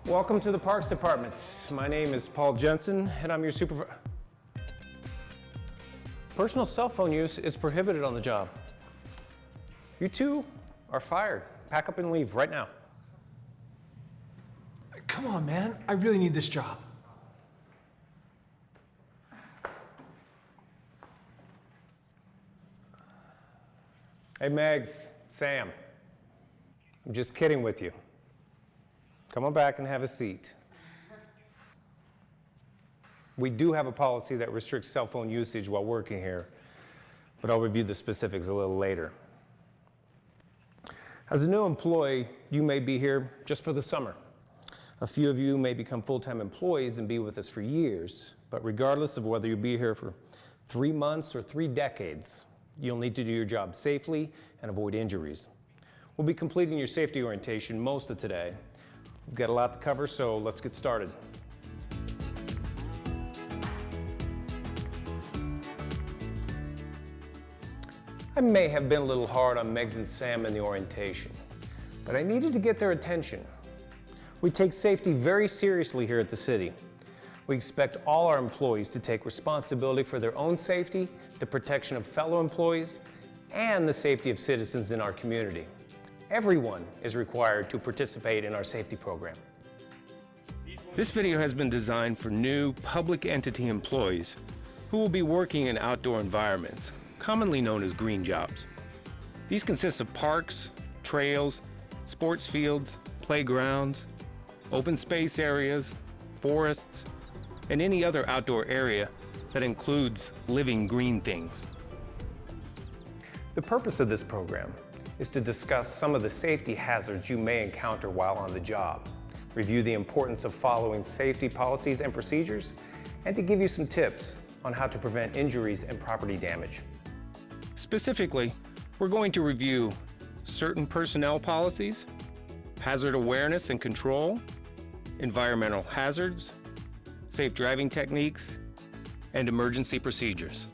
Welcome to the Parks Department. My name is Paul Jensen, and I'm your supervisor. Personal cell phone use is prohibited on the job. You two are fired. Pack up and leave right now. Come on, man. I really need this job. Hey, Megs, Sam. I'm just kidding with you. Come on back and have a seat. We do have a policy that restricts cell phone usage while working here, but I'll review the specifics a little later. As a new employee, you may be here just for the summer. A few of you may become full-time employees and be with us for years, but regardless of whether you be here for 3 months or 3 decades, you'll need to do your job safely and avoid injuries. We'll be completing your safety orientation most of today. We've got a lot to cover, so let's get started. I may have been a little hard on Megs and Sam in the orientation, but I needed to get their attention. We take safety very seriously here at the city. We expect all our employees to take responsibility for their own safety, the protection of fellow employees, and the safety of citizens in our community. Everyone is required to participate in our safety program. This video has been designed for new public entity employees who will be working in outdoor environments, commonly known as green jobs. These consist of parks, trails, sports fields, playgrounds, open space areas, forests, and any other outdoor area that includes living green things. The purpose of this program is to discuss some of the safety hazards you may encounter while on the job, review the importance of following safety policies and procedures, and to give you some tips on how to prevent injuries and property damage. Specifically, we're going to review certain personnel policies, hazard awareness and control, environmental hazards, safe driving techniques, and emergency procedures.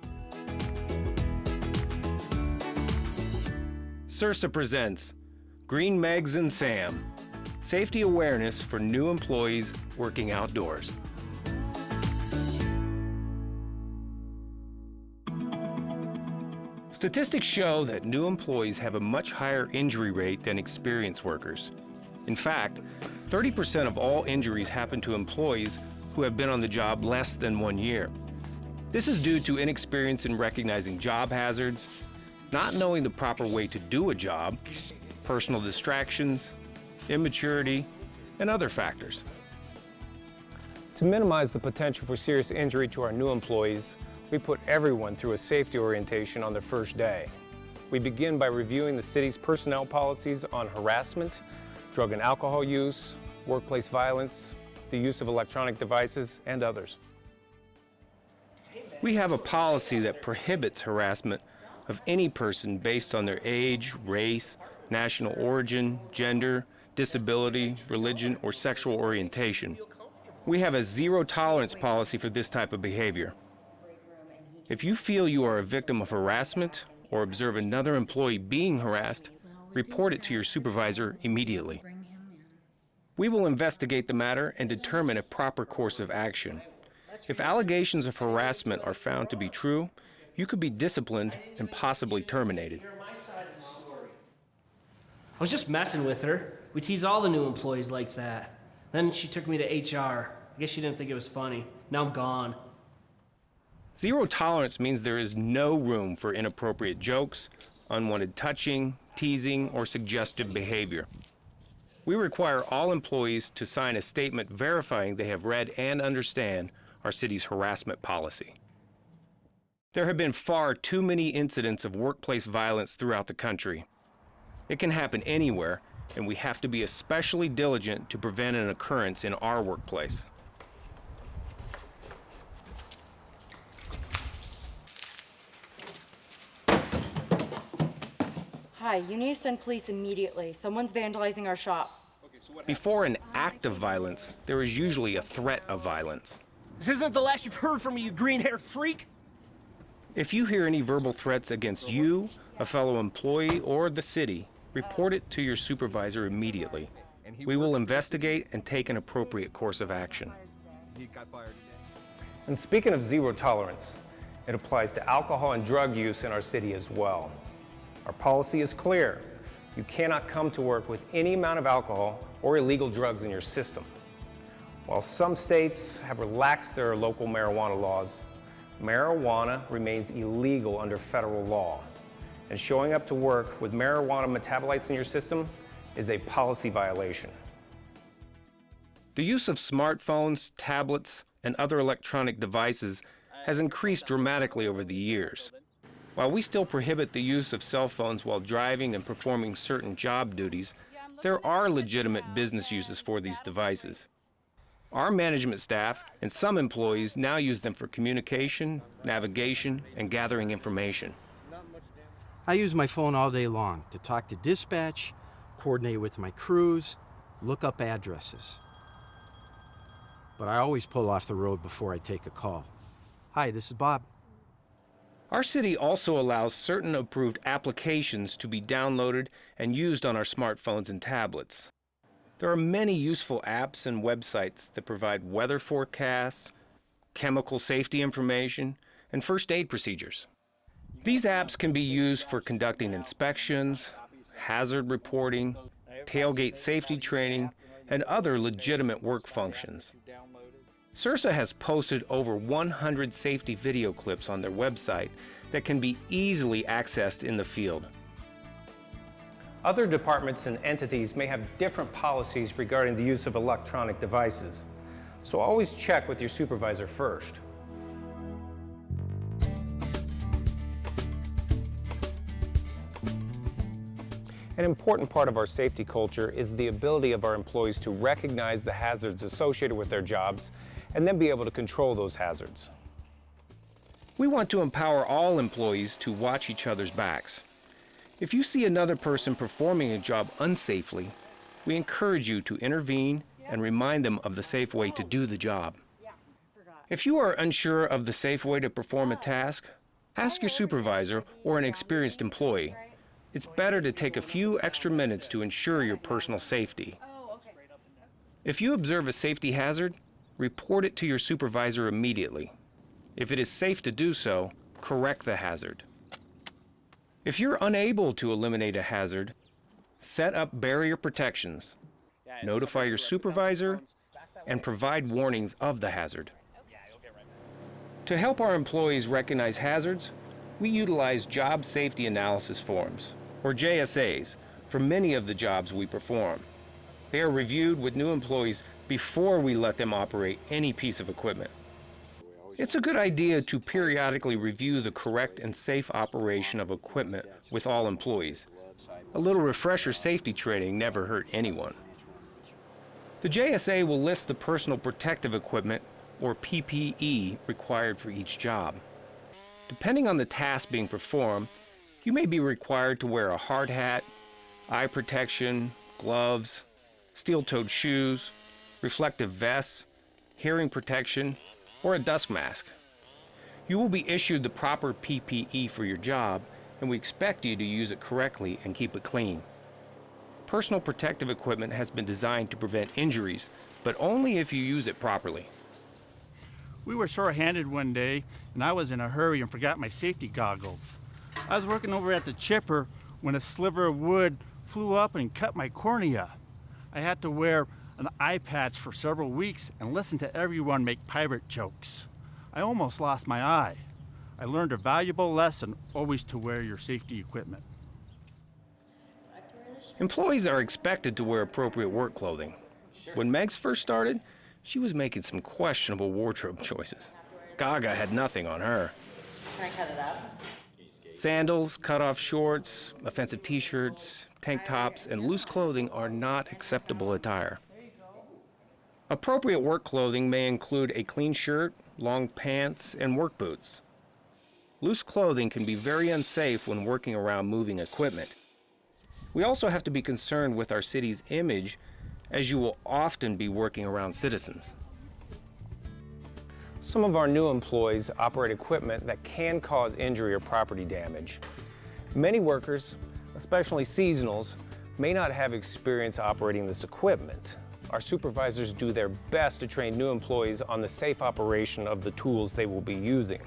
SRSA presents Green Megs and Sam, Safety Awareness for New Employees Working Outdoors. Statistics show that new employees have a much higher injury rate than experienced workers. In fact, 30% of all injuries happen to employees who have been on the job less than 1 year. This is due to inexperience in recognizing job hazards, not knowing the proper way to do a job, personal distractions, immaturity, and other factors. To minimize the potential for serious injury to our new employees, we put everyone through a safety orientation on their first day. We begin by reviewing the city's personnel policies on harassment, drug and alcohol use, workplace violence, the use of electronic devices, and others. We have a policy that prohibits harassment of any person based on their age, race, national origin, gender, disability, religion, or sexual orientation. We have a zero-tolerance policy for this type of behavior. If you feel you are a victim of harassment or observe another employee being harassed, report it to your supervisor immediately. We will investigate the matter and determine a proper course of action. If allegations of harassment are found to be true, you could be disciplined and possibly terminated. I was just messing with her. We tease all the new employees like that. Then she took me to HR. I guess she didn't think it was funny. Now I'm gone. Zero tolerance means there is no room for inappropriate jokes, unwanted touching, teasing, or suggestive behavior. We require all employees to sign a statement verifying they have read and understand our city's harassment policy. There have been far too many incidents of workplace violence throughout the country. It can happen anywhere, and we have to be especially diligent to prevent an occurrence in our workplace. Hi, you need to send police immediately. Someone's vandalizing our shop. Before an act of violence, there is usually a threat of violence. This isn't the last you've heard from me, you green-haired freak! If you hear any verbal threats against you, a fellow employee, or the city, report it to your supervisor immediately. We will investigate and take an appropriate course of action. He got fired today. And speaking of zero tolerance, it applies to alcohol and drug use in our city as well. Our policy is clear. You cannot come to work with any amount of alcohol or illegal drugs in your system. While some states have relaxed their local marijuana laws, marijuana remains illegal under federal law. And showing up to work with marijuana metabolites in your system is a policy violation. The use of smartphones, tablets, and other electronic devices has increased dramatically over the years. While we still prohibit the use of cell phones while driving and performing certain job duties, there are legitimate business uses for these devices. Our management staff and some employees now use them for communication, navigation, and gathering information. I use my phone all day long to talk to dispatch, coordinate with my crews, look up addresses. But I always pull off the road before I take a call. Hi, this is Bob. Our city also allows certain approved applications to be downloaded and used on our smartphones and tablets. There are many useful apps and websites that provide weather forecasts, chemical safety information, and first aid procedures. These apps can be used for conducting inspections, hazard reporting, tailgate safety training, and other legitimate work functions. CIRSA has posted over 100 safety video clips on their website that can be easily accessed in the field. Other departments and entities may have different policies regarding the use of electronic devices, so always check with your supervisor first. An important part of our safety culture is the ability of our employees to recognize the hazards associated with their jobs and then be able to control those hazards. We want to empower all employees to watch each other's backs. If you see another person performing a job unsafely, we encourage you to intervene and remind them of the safe way to do the job. If you are unsure of the safe way to perform a task, ask your supervisor or an experienced employee. It's better to take a few extra minutes to ensure your personal safety. If you observe a safety hazard, report it to your supervisor immediately. If it is safe to do so, correct the hazard. If you're unable to eliminate a hazard, set up barrier protections, notify your supervisor, and provide warnings of the hazard. To help our employees recognize hazards, we utilize job safety analysis forms, or JSAs, for many of the jobs we perform. They are reviewed with new employees before we let them operate any piece of equipment. It's a good idea to periodically review the correct and safe operation of equipment with all employees. A little refresher safety training never hurt anyone. The JSA will list the personal protective equipment, or PPE, required for each job. Depending on the task being performed, you may be required to wear a hard hat, eye protection, gloves, steel-toed shoes, reflective vests, hearing protection, or a dust mask. You will be issued the proper PPE for your job, and we expect you to use it correctly and keep it clean. Personal protective equipment has been designed to prevent injuries, but only if you use it properly. We were short-handed one day, and I was in a hurry and forgot my safety goggles. I was working over at the chipper when a sliver of wood flew up and cut my cornea. I had to wear an eye patch for several weeks and listen to everyone make pirate jokes. I almost lost my eye. I learned a valuable lesson, always to wear your safety equipment. Employees are expected to wear appropriate work clothing. When Megs first started, she was making some questionable wardrobe choices. Gaga had nothing on her. Can I cut it up? Sandals, cut-off shorts, offensive t-shirts, tank tops, and loose clothing are not acceptable attire. Appropriate work clothing may include a clean shirt, long pants, and work boots. Loose clothing can be very unsafe when working around moving equipment. We also have to be concerned with our city's image, as you will often be working around citizens. Some of our new employees operate equipment that can cause injury or property damage. Many workers, especially seasonals, may not have experience operating this equipment. Our supervisors do their best to train new employees on the safe operation of the tools they will be using.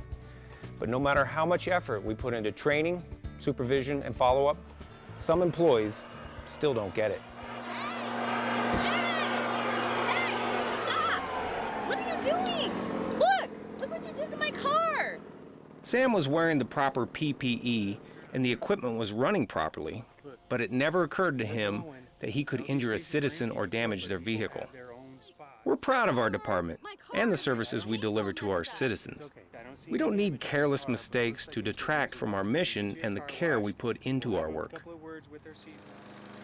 But no matter how much effort we put into training, supervision, and follow-up, some employees still don't get it. What are you doing? Look what you did to my car. Sam was wearing the proper PPE and the equipment was running properly, but it never occurred to him that he could injure a citizen or damage their vehicle. We're proud of our department and the services we deliver to our citizens. We don't need careless mistakes to detract from our mission and the care we put into our work.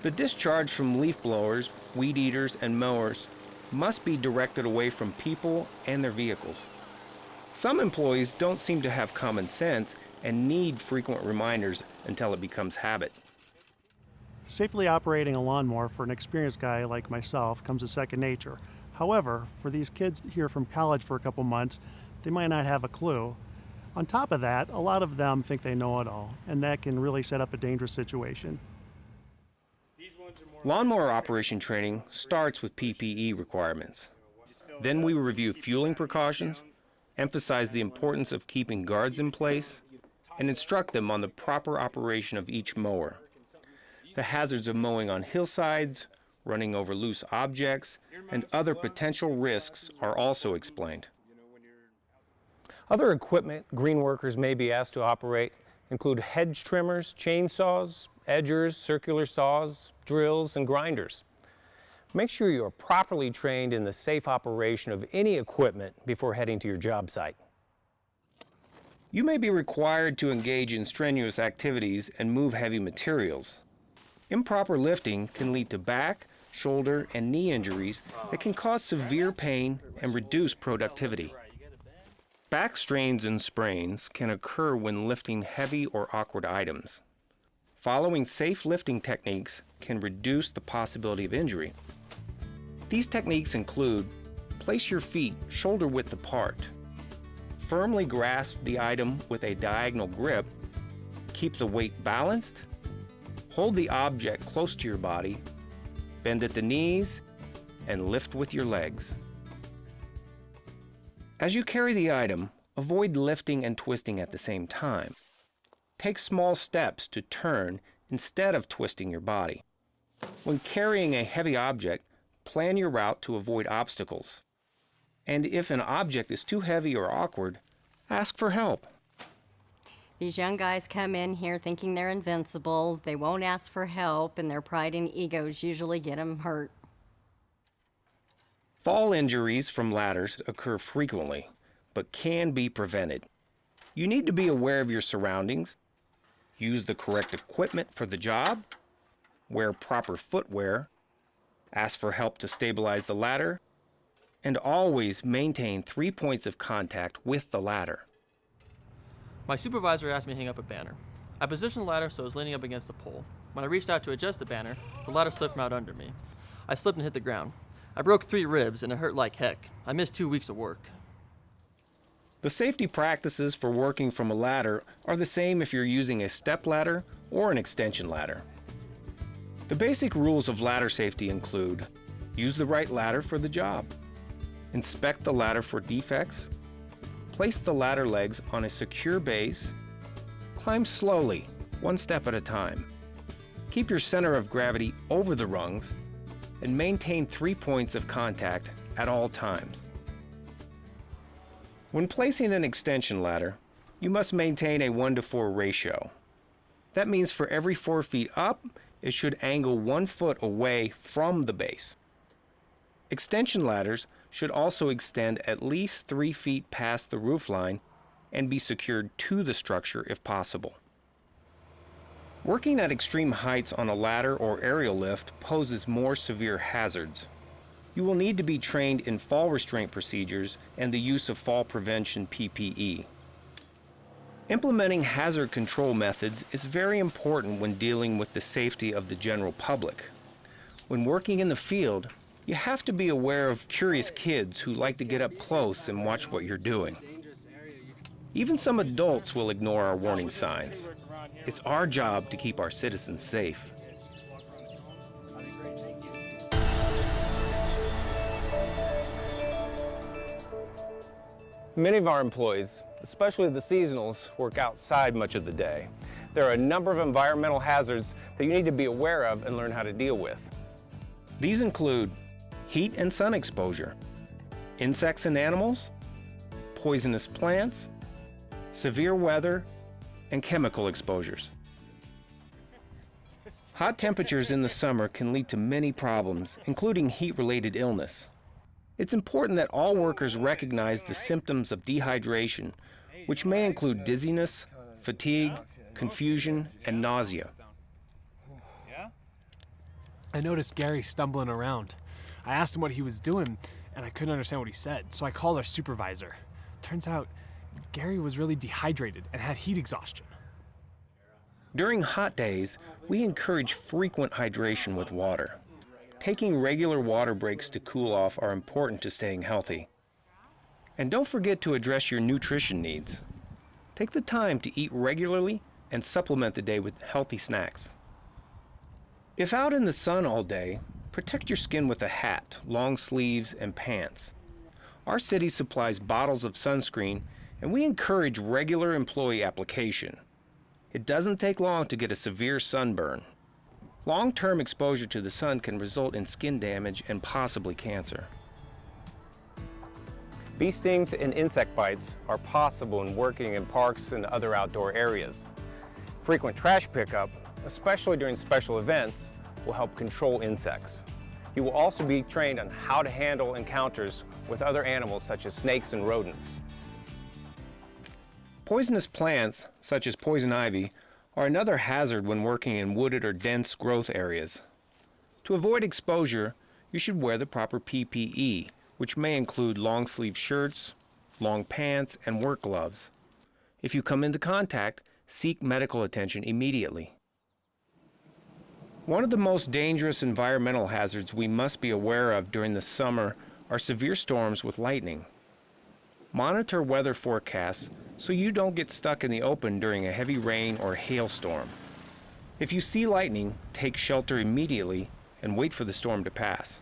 The discharge from leaf blowers, weed eaters, and mowers must be directed away from people and their vehicles. Some employees don't seem to have common sense and need frequent reminders until it becomes habit. Safely operating a lawnmower for an experienced guy like myself comes as second nature. However, for these kids here from college for a couple months, they might not have a clue. On top of that, a lot of them think they know it all, and that can really set up a dangerous situation. Lawnmower operation training starts with PPE requirements. Then we review fueling precautions, emphasize the importance of keeping guards in place, and instruct them on the proper operation of each mower. The hazards of mowing on hillsides, running over loose objects, and other potential risks are also explained. Other equipment green workers may be asked to operate include hedge trimmers, chainsaws, edgers, circular saws, drills, and grinders. Make sure you are properly trained in the safe operation of any equipment before heading to your job site. You may be required to engage in strenuous activities and move heavy materials. Improper lifting can lead to back, shoulder, and knee injuries that can cause severe pain and reduce productivity. Back strains and sprains can occur when lifting heavy or awkward items. Following safe lifting techniques can reduce the possibility of injury. These techniques include: place your feet shoulder width apart, firmly grasp the item with a diagonal grip, keep the weight balanced, hold the object close to your body, bend at the knees, and lift with your legs. As you carry the item, avoid lifting and twisting at the same time. Take small steps to turn instead of twisting your body. When carrying a heavy object, plan your route to avoid obstacles. And if an object is too heavy or awkward, ask for help. These young guys come in here thinking they're invincible. They won't ask for help, and their pride and egos usually get them hurt. Fall injuries from ladders occur frequently, but can be prevented. You need to be aware of your surroundings, use the correct equipment for the job, wear proper footwear, ask for help to stabilize the ladder, and always maintain 3 points of contact with the ladder. My supervisor asked me to hang up a banner. I positioned the ladder so it was leaning up against the pole. When I reached out to adjust the banner, the ladder slipped from out under me. I slipped and hit the ground. I broke 3 ribs and it hurt like heck. I missed 2 weeks of work. The safety practices for working from a ladder are the same if you're using a step ladder or an extension ladder. The basic rules of ladder safety include: use the right ladder for the job, inspect the ladder for defects, place the ladder legs on a secure base, climb slowly, 1 step at a time, keep your center of gravity over the rungs, and maintain 3 points of contact at all times. When placing an extension ladder, you must maintain a 1-to-4 ratio. That means for every 4 feet up, it should angle 1 foot away from the base. Extension ladders should also extend at least 3 feet past the roof line and be secured to the structure if possible. Working at extreme heights on a ladder or aerial lift poses more severe hazards. You will need to be trained in fall restraint procedures and the use of fall prevention PPE. Implementing hazard control methods is very important when dealing with the safety of the general public. When working in the field, you have to be aware of curious kids who like to get up close and watch what you're doing. Even some adults will ignore our warning signs. It's our job to keep our citizens safe. Many of our employees, especially the seasonals, work outside much of the day. There are a number of environmental hazards that you need to be aware of and learn how to deal with. These include heat and sun exposure, insects and animals, poisonous plants, severe weather, and chemical exposures. Hot temperatures in the summer can lead to many problems, including heat-related illness. It's important that all workers recognize the symptoms of dehydration, which may include dizziness, fatigue, confusion, and nausea. I noticed Gary stumbling around. I asked him what he was doing, and I couldn't understand what he said, so I called our supervisor. Turns out, Gary was really dehydrated and had heat exhaustion. During hot days, we encourage frequent hydration with water. Taking regular water breaks to cool off are important to staying healthy. And don't forget to address your nutrition needs. Take the time to eat regularly and supplement the day with healthy snacks. If out in the sun all day, protect your skin with a hat, long sleeves, and pants. Our city supplies bottles of sunscreen, and we encourage regular employee application. It doesn't take long to get a severe sunburn. Long-term exposure to the sun can result in skin damage and possibly cancer. Bee stings and insect bites are possible in working in parks and other outdoor areas. Frequent trash pickup, especially during special events, will help control insects. You will also be trained on how to handle encounters with other animals such as snakes and rodents. Poisonous plants, such as poison ivy, are another hazard when working in wooded or dense growth areas. To avoid exposure, you should wear the proper PPE, which may include long-sleeve shirts, long pants, and work gloves. If you come into contact, seek medical attention immediately. One of the most dangerous environmental hazards we must be aware of during the summer are severe storms with lightning. Monitor weather forecasts so you don't get stuck in the open during a heavy rain or hailstorm. If you see lightning, take shelter immediately and wait for the storm to pass.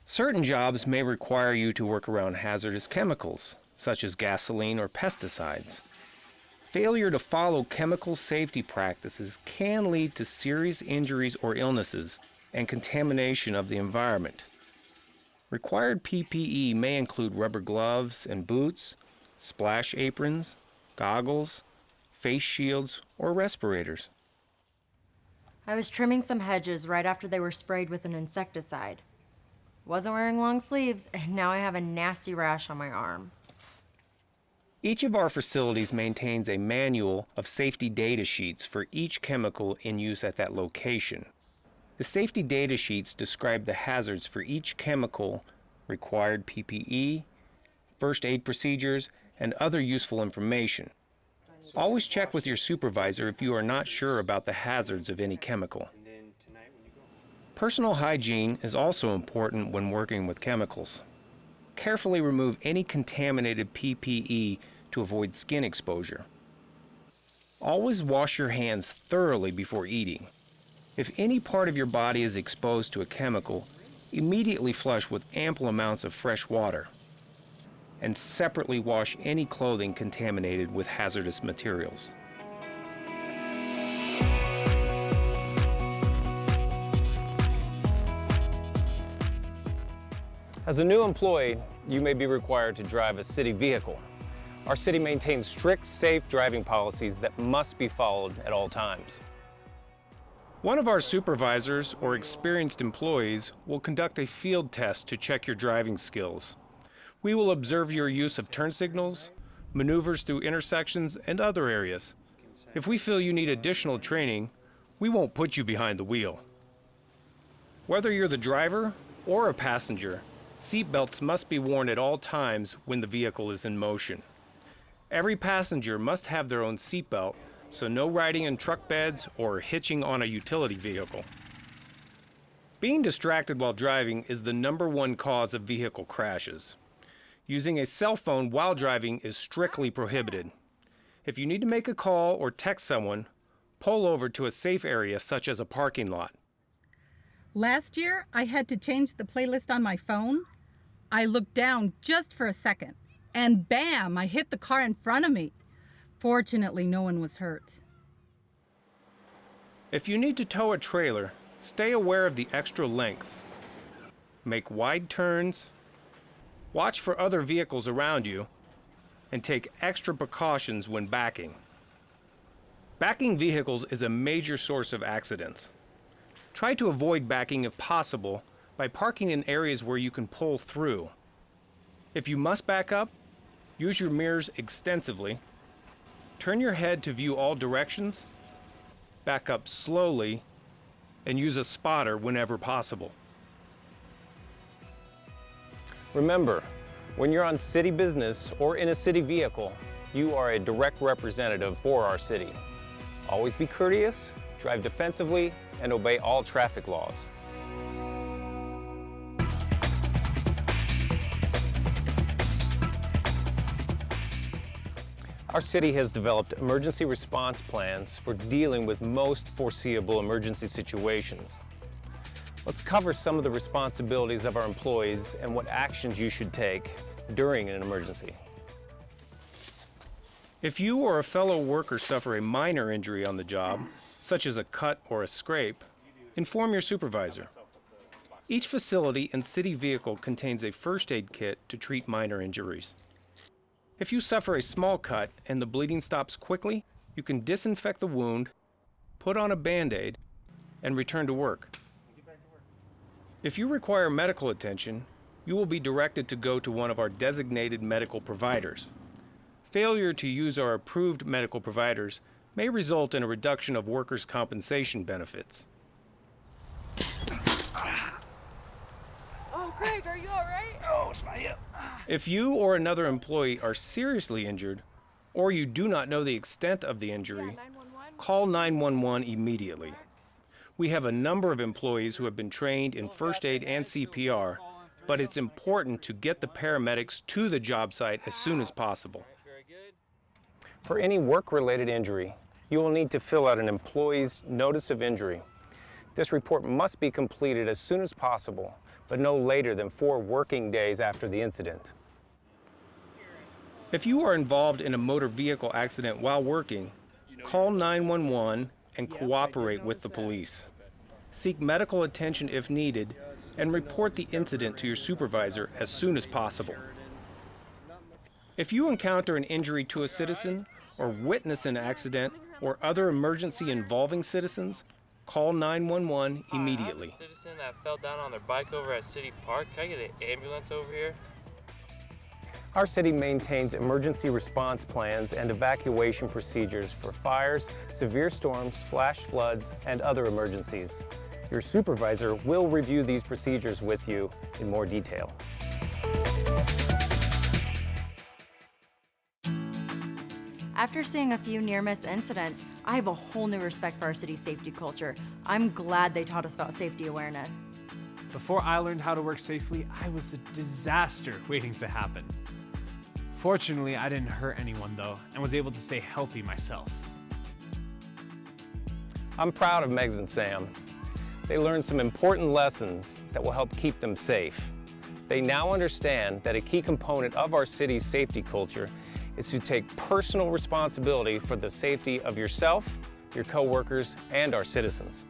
Certain jobs may require you to work around hazardous chemicals, such as gasoline or pesticides. Failure to follow chemical safety practices can lead to serious injuries or illnesses and contamination of the environment. Required PPE may include rubber gloves and boots, splash aprons, goggles, face shields, or respirators. I was trimming some hedges right after they were sprayed with an insecticide. Wasn't wearing long sleeves, and now I have a nasty rash on my arm. Each of our facilities maintains a manual of safety data sheets for each chemical in use at that location. The safety data sheets describe the hazards for each chemical, required PPE, first aid procedures, and other useful information. Always check with your supervisor if you are not sure about the hazards of any chemical. Personal hygiene is also important when working with chemicals. Carefully remove any contaminated PPE to avoid skin exposure. Always wash your hands thoroughly before eating. If any part of your body is exposed to a chemical, immediately flush with ample amounts of fresh water. And separately wash any clothing contaminated with hazardous materials. As a new employee, you may be required to drive a city vehicle. Our city maintains strict, safe driving policies that must be followed at all times. One of our supervisors or experienced employees will conduct a field test to check your driving skills. We will observe your use of turn signals, maneuvers through intersections, and other areas. If we feel you need additional training, we won't put you behind the wheel. Whether you're the driver or a passenger, seatbelts must be worn at all times when the vehicle is in motion. Every passenger must have their own seatbelt, so no riding in truck beds or hitching on a utility vehicle. Being distracted while driving is the #1 cause of vehicle crashes. Using a cell phone while driving is strictly prohibited. If you need to make a call or text someone, pull over to a safe area such as a parking lot. Last year, I had to change the playlist on my phone. I looked down just for a second, and bam, I hit the car in front of me. Fortunately, no one was hurt. If you need to tow a trailer, stay aware of the extra length. Make wide turns, watch for other vehicles around you, and take extra precautions when backing. Backing vehicles is a major source of accidents. Try to avoid backing if possible by parking in areas where you can pull through. If you must back up, use your mirrors extensively, turn your head to view all directions, back up slowly, and use a spotter whenever possible. Remember, when you're on city business or in a city vehicle, you are a direct representative for our city. Always be courteous, drive defensively, and obey all traffic laws. Our city has developed emergency response plans for dealing with most foreseeable emergency situations. Let's cover some of the responsibilities of our employees and what actions you should take during an emergency. If you or a fellow worker suffer a minor injury on the job, such as a cut or a scrape, inform your supervisor. Each facility and city vehicle contains a first aid kit to treat minor injuries. If you suffer a small cut and the bleeding stops quickly, you can disinfect the wound, put on a Band-Aid, and return to work. If you require medical attention, you will be directed to go to one of our designated medical providers. Failure to use our approved medical providers may result in a reduction of workers' compensation benefits. Oh, Craig, are you all right? Oh, it's my hip. If you or another employee are seriously injured, or you do not know the extent of the injury, call 911 immediately. We have a number of employees who have been trained in first aid and CPR, but it's important to get the paramedics to the job site as soon as possible. For any work-related injury, you will need to fill out an employee's notice of injury. This report must be completed as soon as possible, but no later than 4 working days after the incident. If you are involved in a motor vehicle accident while working, call 911 and cooperate with the police. Seek medical attention if needed, and report the incident to your supervisor as soon as possible. If you encounter an injury to a citizen or witness an accident or other emergency involving citizens, call 911 immediately. I'm a citizen that fell down on their bike over at City Park. Can I get an ambulance over here? Our city maintains emergency response plans and evacuation procedures for fires, severe storms, flash floods, and other emergencies. Your supervisor will review these procedures with you in more detail. After seeing a few near-miss incidents, I have a whole new respect for our city's safety culture. I'm glad they taught us about safety awareness. Before I learned how to work safely, I was a disaster waiting to happen. Fortunately, I didn't hurt anyone though, and was able to stay healthy myself. I'm proud of Megs and Sam. They learned some important lessons that will help keep them safe. They now understand that a key component of our city's safety culture is to take personal responsibility for the safety of yourself, your coworkers, and our citizens.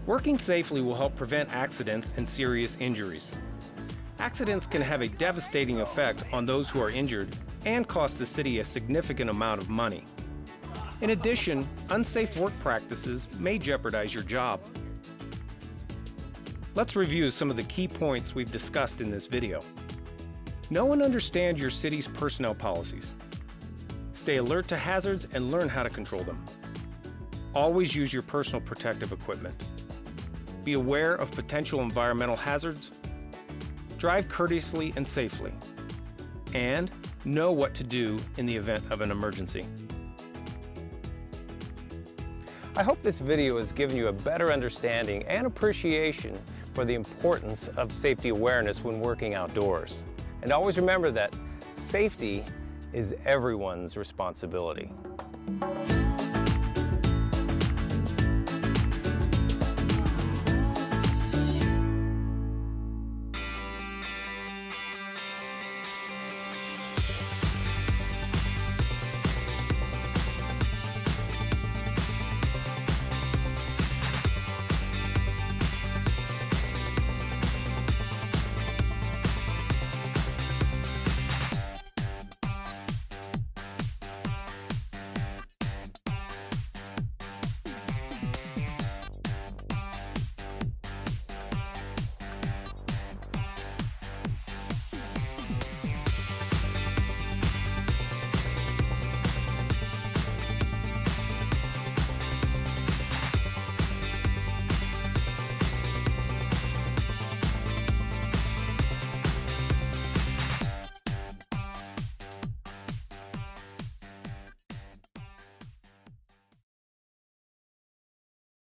Working safely will help prevent accidents and serious injuries. Accidents can have a devastating effect on those who are injured and cost the city a significant amount of money. In addition, unsafe work practices may jeopardize your job. Let's review some of the key points we've discussed in this video. Know and understand your city's personnel policies. Stay alert to hazards and learn how to control them. Always use your personal protective equipment. Be aware of potential environmental hazards. Drive courteously and safely. And know what to do in the event of an emergency. I hope this video has given you a better understanding and appreciation for the importance of safety awareness when working outdoors. And always remember that safety is everyone's responsibility.